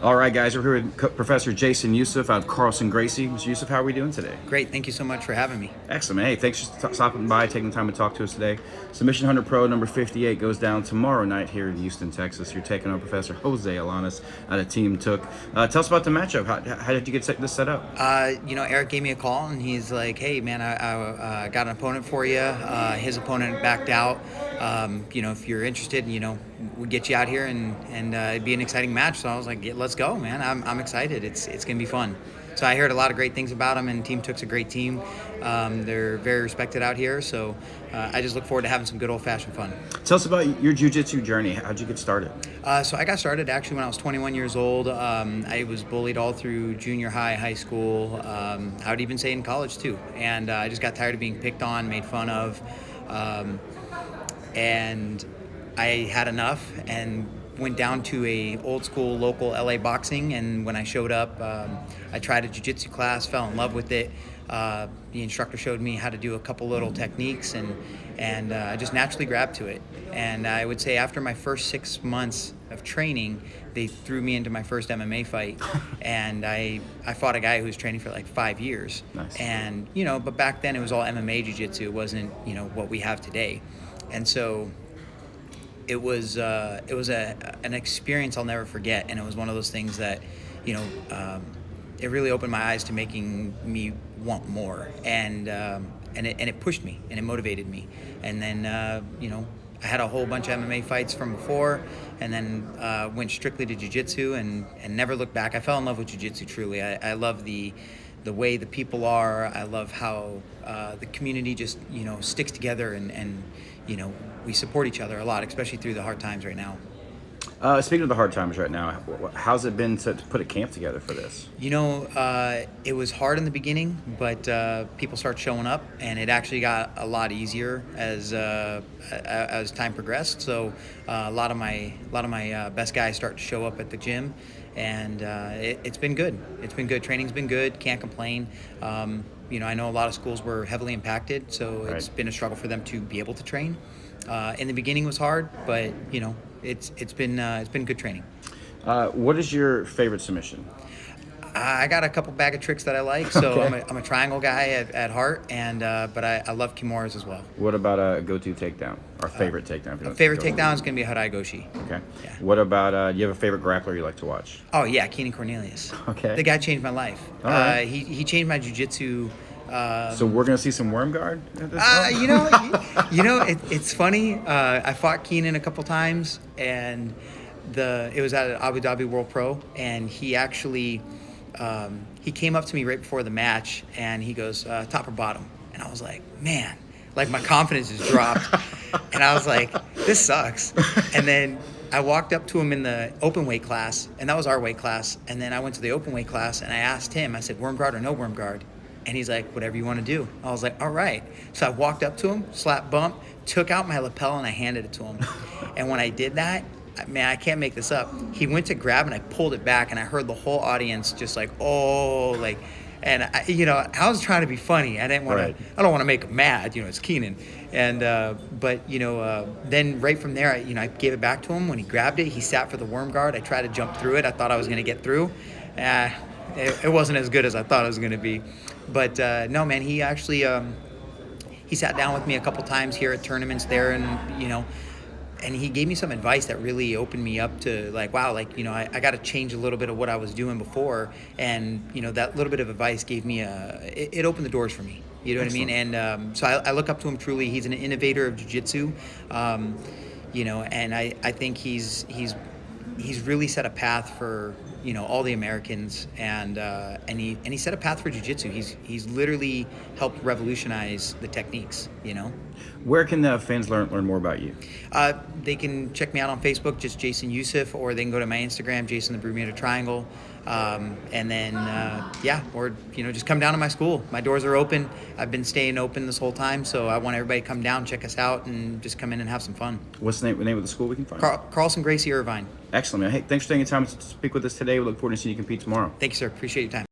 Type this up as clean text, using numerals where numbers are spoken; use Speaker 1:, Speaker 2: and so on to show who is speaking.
Speaker 1: All right, guys, we're here with Professor Jason Youseph out of Carlson Gracie. Mr. Youseph, how are we doing today?
Speaker 2: Great, thank you so much for having me.
Speaker 1: Excellent. Hey, thanks for stopping by, taking the time to talk to us today. Submission Hunter Pro number 58 goes down tomorrow night here in Houston, Texas. You're taking on Professor Jose Alanis out of Team Took. Tell us about the matchup. How did you get this set up?
Speaker 2: Eric gave me a call and he's like, "Hey, man, I got an opponent for you. His opponent backed out. If you're interested, we'll get you out here and it'd be an exciting match." So I was like, yeah, "Let's go, man! I'm excited. It's gonna be fun." So I heard a lot of great things about him, and Team Took's a great team. They're very respected out here, so I just look forward to having some good old-fashioned fun.
Speaker 1: Tell us about your jiu-jitsu journey. How'd you get started?
Speaker 2: So I got started actually when I was 21 years old. I was bullied all through junior high, high school. I would even say in college too. And I just got tired of being picked on, made fun of, and I had enough and went down to a old school local LA boxing. And when I showed up, I tried a jiu-jitsu class, fell in love with it. The instructor showed me how to do a couple little techniques, and I just naturally grabbed to it. And I would say after my first 6 months of training, they threw me into my first MMA fight. And I fought a guy who was training for like 5 years.
Speaker 1: Nice.
Speaker 2: And, but back then it was all MMA jiu-jitsu. It wasn't, what we have today. And so it was an experience I'll never forget. And it was one of those things that, it really opened my eyes to making me want more, and it pushed me and it motivated me. And then I had a whole bunch of MMA fights from before, and then went strictly to jiu-jitsu and never looked back. I fell in love with jiu-jitsu truly. I love the way the people are. I love how the community just sticks together, and we support each other a lot, especially through the hard times right now.
Speaker 1: Speaking of the hard times right now, how's it been to put a camp together for this?
Speaker 2: It was hard in the beginning, but people started showing up, and it actually got a lot easier as time progressed. So a lot of my best guys start to show up at the gym, and it's been good. It's been good. Training's been good. Can't complain. I know a lot of schools were heavily impacted, so It's been a struggle for them to be able to train. In the beginning was hard, but it's been good training.
Speaker 1: What is your favorite submission?
Speaker 2: I got a couple bag of tricks that I like. So
Speaker 1: Okay.
Speaker 2: I'm a triangle guy at heart, but I love kimuras as well.
Speaker 1: What about a go-to takedown? Our favorite takedown?
Speaker 2: A favorite takedown is going to be a Harai Goshi.
Speaker 1: Okay.
Speaker 2: Yeah.
Speaker 1: What about, do you have a favorite grappler you like to watch?
Speaker 2: Oh, yeah, Keenan Cornelius.
Speaker 1: Okay.
Speaker 2: The guy changed my life.
Speaker 1: All right.
Speaker 2: He changed my jiu-jitsu.
Speaker 1: So we're gonna see some worm guard?
Speaker 2: It's funny. I fought Keenan a couple times, and it was at Abu Dhabi World Pro, and he actually he came up to me right before the match, and he goes, "Top or bottom?" And I was like, man, like my confidence just dropped, and I was like, this sucks. And then I walked up to him in the open weight class, and that was our weight class. And then I went to the open weight class, and I asked him, I said, worm guard or no worm guard? And he's like, whatever you want to do. I was like, all right. So I walked up to him, slap bump, took out my lapel, and I handed it to him. And when I did that, man, I can't make this up. He went to grab, and I pulled it back, and I heard the whole audience just like, oh, like, and I was trying to be funny. I didn't want
Speaker 1: Right.
Speaker 2: to. I don't want to make him mad. It's Keenan. And then right from there, I gave it back to him. When he grabbed it, he sat for the worm guard. I tried to jump through it. I thought I was going to get through. It wasn't as good as I thought it was going to be. But no, man, he actually he sat down with me a couple times here at tournaments there, and he gave me some advice that really opened me up to like, wow, like, I got to change a little bit of what I was doing before. And, that little bit of advice gave me it opened the doors for me. You know
Speaker 1: Excellent.
Speaker 2: what I mean? And so I look up to him truly. He's an innovator of jiu-jitsu, and I think he's really set a path for all the Americans, and he set a path for jiu-jitsu. He's literally helped revolutionize the techniques.
Speaker 1: Where can the fans learn more about you?
Speaker 2: They can check me out on Facebook, just Jason Youseph, or they can go to my Instagram, Jason the Bermuda Triangle, and then or just come down to my school. My doors are open. I've been staying open this whole time, so I want everybody to come down, check us out, and just come in and have some fun.
Speaker 1: What's the name of the school we can find?
Speaker 2: Carlson Gracie Irvine.
Speaker 1: Excellent, man. Hey, thanks for taking time to speak with us today. We look forward to seeing you compete tomorrow.
Speaker 2: Thank you, sir. Appreciate your time.